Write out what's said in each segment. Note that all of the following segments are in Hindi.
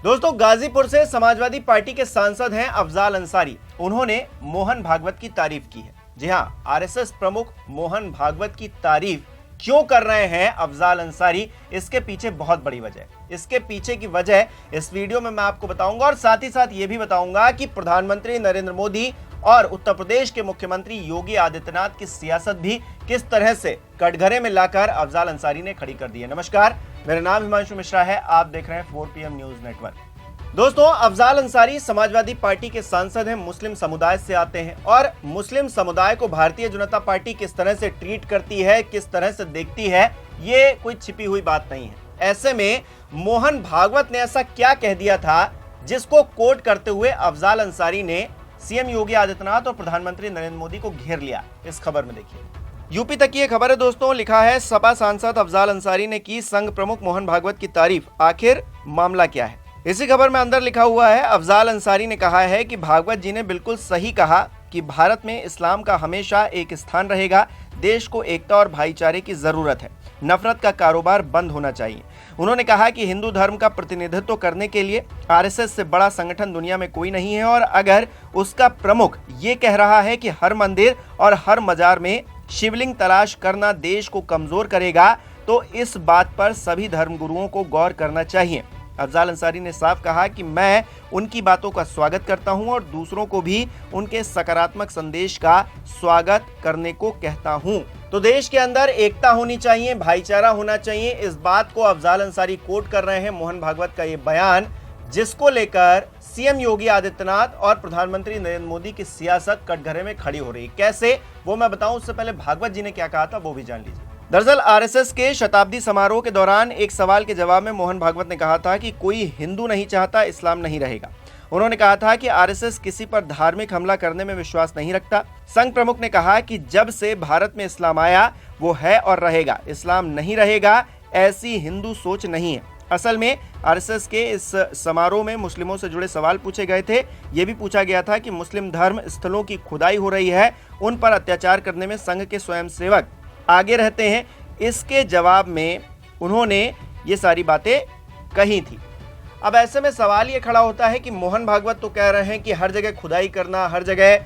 दोस्तों, गाजीपुर से समाजवादी पार्टी के सांसद हैं अफजाल अंसारी। उन्होंने मोहन भागवत की तारीफ की है। जी हां, आरएसएस प्रमुख मोहन भागवत की तारीफ क्यों कर रहे हैं अफजाल अंसारी, इसके पीछे बहुत बड़ी वजह है। इसके पीछे की वजह इस वीडियो में मैं आपको बताऊंगा और साथ ही साथ ये भी बताऊंगा कि प्रधानमंत्री नरेंद्र मोदी और उत्तर प्रदेश के मुख्यमंत्री योगी आदित्यनाथ की सियासत भी किस तरह से कटघरे में लाकर अफजाल अंसारी ने खड़ी कर दी है। नमस्कार, मेरा नाम हिमांशु मिश्रा है, आप देख रहे हैं 4PM न्यूज नेटवर्क। दोस्तों, अफजाल अंसारी समाजवादी पार्टी के सांसद हैं, मुस्लिम समुदाय से आते हैं और मुस्लिम समुदाय को भारतीय जनता पार्टी किस तरह से ट्रीट करती है, किस तरह से देखती है, ये कोई छिपी हुई बात नहीं है। ऐसे में मोहन भागवत ने ऐसा क्या कह दिया था जिसको कोट करते हुए अफजाल अंसारी ने सीएम योगी आदित्यनाथ और प्रधानमंत्री नरेंद्र मोदी को घेर लिया। इस खबर में देखिए। यूपी तक की ये खबर है दोस्तों, लिखा है सपा सांसद अफजाल अंसारी ने की संघ प्रमुख मोहन भागवत की तारीफ, आखिर मामला क्या है। इसी खबर में अंदर लिखा हुआ है, अफजाल अंसारी ने कहा है कि भागवत जी ने बिल्कुल सही कहा कि भारत में इस्लाम का हमेशा एक स्थान रहेगा। देश को एकता और भाईचारे की जरूरत है, नफरत का कारोबार बंद होना चाहिए। उन्होंने कहा कि हिंदू धर्म का प्रतिनिधित्व करने के लिए आरएसएस से बड़ा संगठन दुनिया में कोई नहीं है और अगर उसका प्रमुख ये कह रहा है कि हर मंदिर और हर मजार में शिवलिंग तलाश करना देश को कमजोर करेगा, तो इस बात पर सभी धर्मगुरुओं को गौर करना चाहिए। अफजाल अंसारी ने साफ कहा कि मैं उनकी बातों का स्वागत करता हूं और दूसरों को भी उनके सकारात्मक संदेश का स्वागत करने को कहता हूं। तो देश के अंदर एकता होनी चाहिए, भाईचारा होना चाहिए, इस बात को अफजाल अंसारी कोट कर रहे हैं। मोहन भागवत का ये बयान, जिसको लेकर सीएम योगी आदित्यनाथ और प्रधानमंत्री नरेंद्र मोदी की सियासत कटघरे में खड़ी हो रही। कैसे, वो मैं बताऊं, उससे पहले भागवत जी ने क्या कहा था वो भी जान लीजिए। दरअसल आरएसएस के शताब्दी समारोह के दौरान एक सवाल के जवाब में मोहन भागवत ने कहा था कि कोई हिंदू नहीं चाहता इस्लाम नहीं रहेगा। उन्होंने कहा था कि आरएसएस किसी पर धार्मिक हमला करने में विश्वास नहीं रखता। संघ प्रमुख ने कहा कि जब से भारत में इस्लाम आया वो है और रहेगा, इस्लाम नहीं रहेगा, ऐसी हिंदू सोच नहीं है। असल में आरएसएस के इस समारोह में मुस्लिमों से जुड़े सवाल पूछे गए थे। ये भी पूछा गया था कि मुस्लिम धर्म स्थलों की खुदाई हो रही है, उन पर अत्याचार करने में संघ के स्वयंसेवक आगे रहते हैं। इसके जवाब में उन्होंने ये सारी बातें कही थी। अब ऐसे में सवाल ये खड़ा होता है कि मोहन भागवत तो कह रहे हैं कि हर जगह खुदाई करना, हर जगह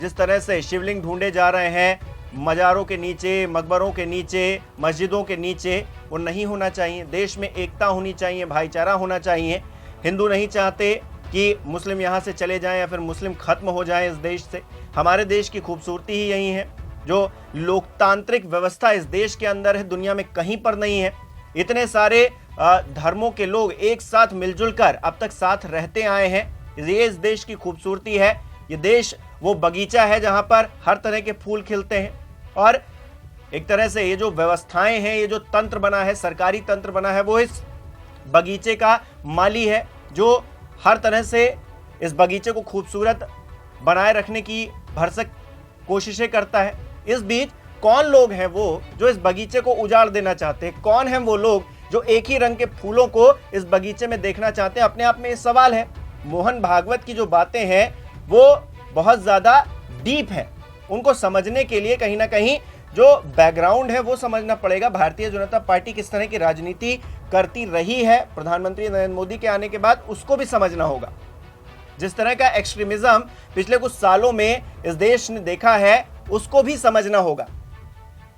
जिस तरह से शिवलिंग ढूंढे जा रहे हैं मज़ारों के नीचे, मकबरों के नीचे, मस्जिदों के नीचे, वो नहीं होना चाहिए। देश में एकता होनी चाहिए, भाईचारा होना चाहिए। हिंदू नहीं चाहते कि मुस्लिम यहाँ से चले जाएं या फिर मुस्लिम खत्म हो जाएं इस देश से। हमारे देश की खूबसूरती ही यही है, जो लोकतांत्रिक व्यवस्था इस देश के अंदर है, दुनिया में कहीं पर नहीं है। इतने सारे धर्मों के लोग एक साथ मिलजुल कर अब तक साथ रहते आए हैं। ये इस देश की खूबसूरती है। ये देश वो बगीचा है जहां पर हर तरह के फूल खिलते हैं और एक तरह से ये जो व्यवस्थाएं हैं, ये जो तंत्र बना है, सरकारी तंत्र बना है, वो इस बगीचे का माली है, जो हर तरह से इस बगीचे को खूबसूरत बनाए रखने की भरसक कोशिशें करता है। इस बीच कौन लोग हैं वो जो इस बगीचे को उजाड़ देना चाहते हैं? कौन हैं वो लोग जो एक ही रंग के फूलों को इस बगीचे में देखना चाहते हैं? अपने आप में ये सवाल है। मोहन भागवत की जो बातें हैं वो बहुत ज्यादा डीप है। उनको समझने के लिए कहीं ना कहीं जो बैकग्राउंड है वो समझना पड़ेगा। भारतीय जनता पार्टी किस तरह की राजनीति करती रही है प्रधानमंत्री नरेंद्र मोदी के आने के बाद, उसको भी समझना होगा। जिस तरह का एक्सट्रीमिज्म पिछले कुछ सालों में इस देश ने देखा है, उसको भी समझना होगा।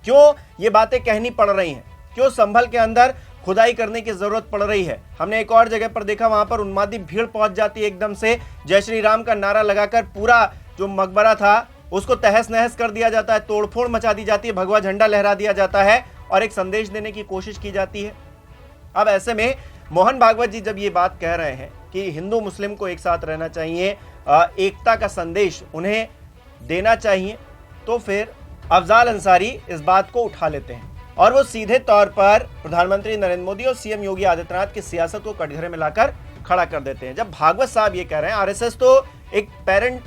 क्यों ये बातें कहनी पड़ रही हैं, क्यों संभल के अंदर खुदाई करने की जरूरत पड़ रही है। हमने एक और जगह पर देखा, वहां पर उन्मादी भीड़ पहुंच जाती है एकदम से, जय श्री राम का नारा लगाकर पूरा जो मकबरा था उसको तहस नहस कर दिया जाता है, तोड़फोड़ मचा दी जाती है, भगवा झंडा लहरा दिया जाता है और एक संदेश देने की कोशिश की जाती है। अब ऐसे में मोहन भागवत जी जब ये बात कह रहे हैं कि हिंदू मुस्लिम को एक साथ रहना चाहिए, एकता का संदेश उन्हें देना चाहिए, तो फिर अफजाल अंसारी इस बात को उठा लेते हैं और वो सीधे तौर पर प्रधानमंत्री नरेंद्र मोदी और सीएम योगी आदित्यनाथ की सियासत को कटघरे में लाकर खड़ा कर देते हैं। जब भागवत साहब ये कह रहे हैं, आरएसएस तो एक पेरेंट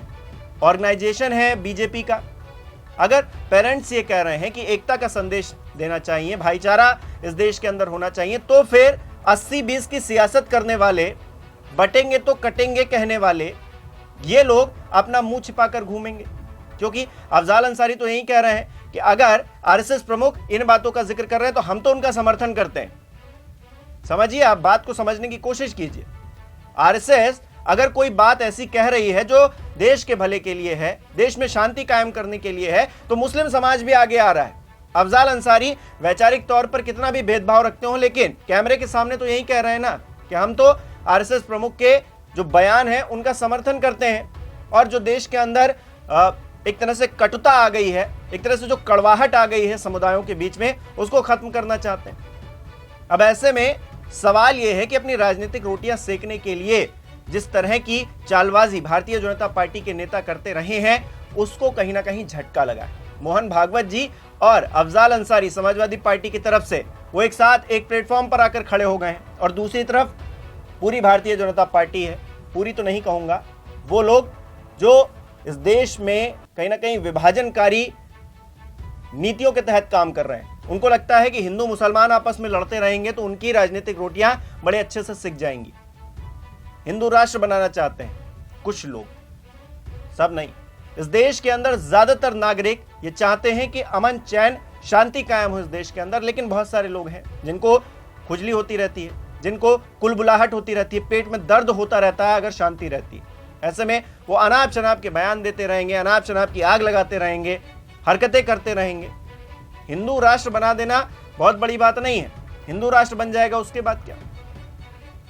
ऑर्गेनाइजेशन है बीजेपी का, अगर पेरेंट्स ये कह रहे हैं कि एकता का संदेश देना चाहिए, भाईचारा इस देश के अंदर होना चाहिए, तो फिर 80-20 की सियासत करने वाले, बटेंगे तो कटेंगे कहने वाले ये लोग अपना मुंह छिपाकर घूमेंगे। क्योंकि अफजाल अंसारी तो यही कह रहे हैं कि अगर आरएसएस प्रमुख इन बातों का जिक्र कर रहे हैं तो हम तो उनका समर्थन करते हैं। समझिए, आप बात को समझने की कोशिश कीजिए। आरएसएस अगर कोई बात ऐसी कह रही है जो देश के भले के लिए है, देश में शांति कायम करने के लिए है, तो मुस्लिम समाज भी आगे आ रहा है। अफजाल अंसारी वैचारिक तौर पर कितना भी भेदभाव रखते हो, लेकिन कैमरे के सामने तो यही कह रहे हैं ना कि हम तो आरएसएस प्रमुख के जो बयान है उनका समर्थन करते हैं, और जो देश के अंदर एक तरह से कटुता आ गई है, एक तरह से जो कड़वाहट आ गई है समुदायों के बीच में, उसको खत्म करना चाहते हैं। अब ऐसे में सवाल यह है कि अपनी राजनीतिक रोटियां सेकने के लिए जिस तरह की चालबाजी भारतीय जनता पार्टी के नेता करते रहे हैं, उसको कहीं ना कहीं झटका लगा है। मोहन भागवत जी और अफजाल अंसारी समाजवादी पार्टी की तरफ से वो एक साथ एक प्लेटफॉर्म पर आकर खड़े हो गए हैं, और दूसरी तरफ पूरी भारतीय जनता पार्टी है, पूरी तो नहीं कहूंगा, वो लोग जो इस देश में कहीं ना कहीं विभाजनकारी नीतियों के तहत काम कर रहे हैं। उनको लगता है कि हिंदू मुसलमान आपस में लड़ते रहेंगे तो उनकी राजनीतिक रोटियां बड़े अच्छे से सिक जाएंगी। हिंदू राष्ट्र बनाना चाहते हैं कुछ लोग, सब नहीं। इस देश के अंदर ज्यादातर नागरिक ये चाहते हैं कि अमन चैन शांति कायम हो इस देश के अंदर, लेकिन बहुत सारे लोग हैं जिनको खुजली होती रहती है, जिनको कुलबुलाहट होती रहती है, पेट में दर्द होता रहता है अगर शांति रहती है। ऐसे में वो अनाप शनाप के बयान देते रहेंगे, अनाप शनाप की आग लगाते रहेंगे, हरकतें करते रहेंगे। हिंदू राष्ट्र बना देना बहुत बड़ी बात नहीं है, हिंदू राष्ट्र बन जाएगा उसके बाद क्या,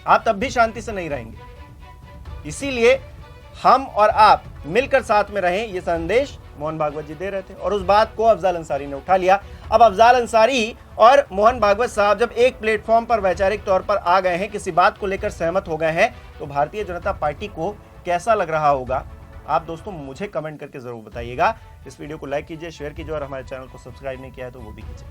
आप तब भी शांति से नहीं रहेंगे। इसीलिए हम और आप मिलकर साथ में रहें, ये संदेश मोहन भागवत जी दे रहे थे, और उस बात को अफजाल अंसारी ने उठा लिया। अब अफजाल अंसारी और मोहन भागवत साहब जब एक प्लेटफॉर्म पर वैचारिक तौर पर आ गए हैं, किसी बात को लेकर सहमत हो गए हैं, तो भारतीय जनता पार्टी को कैसा लग रहा होगा, आप दोस्तों मुझे कमेंट करके जरूर बताइएगा। इस वीडियो को लाइक कीजिए, शेयर कीजिए, और हमारे चैनल को सब्सक्राइब नहीं किया है तो वो भी कीजिए।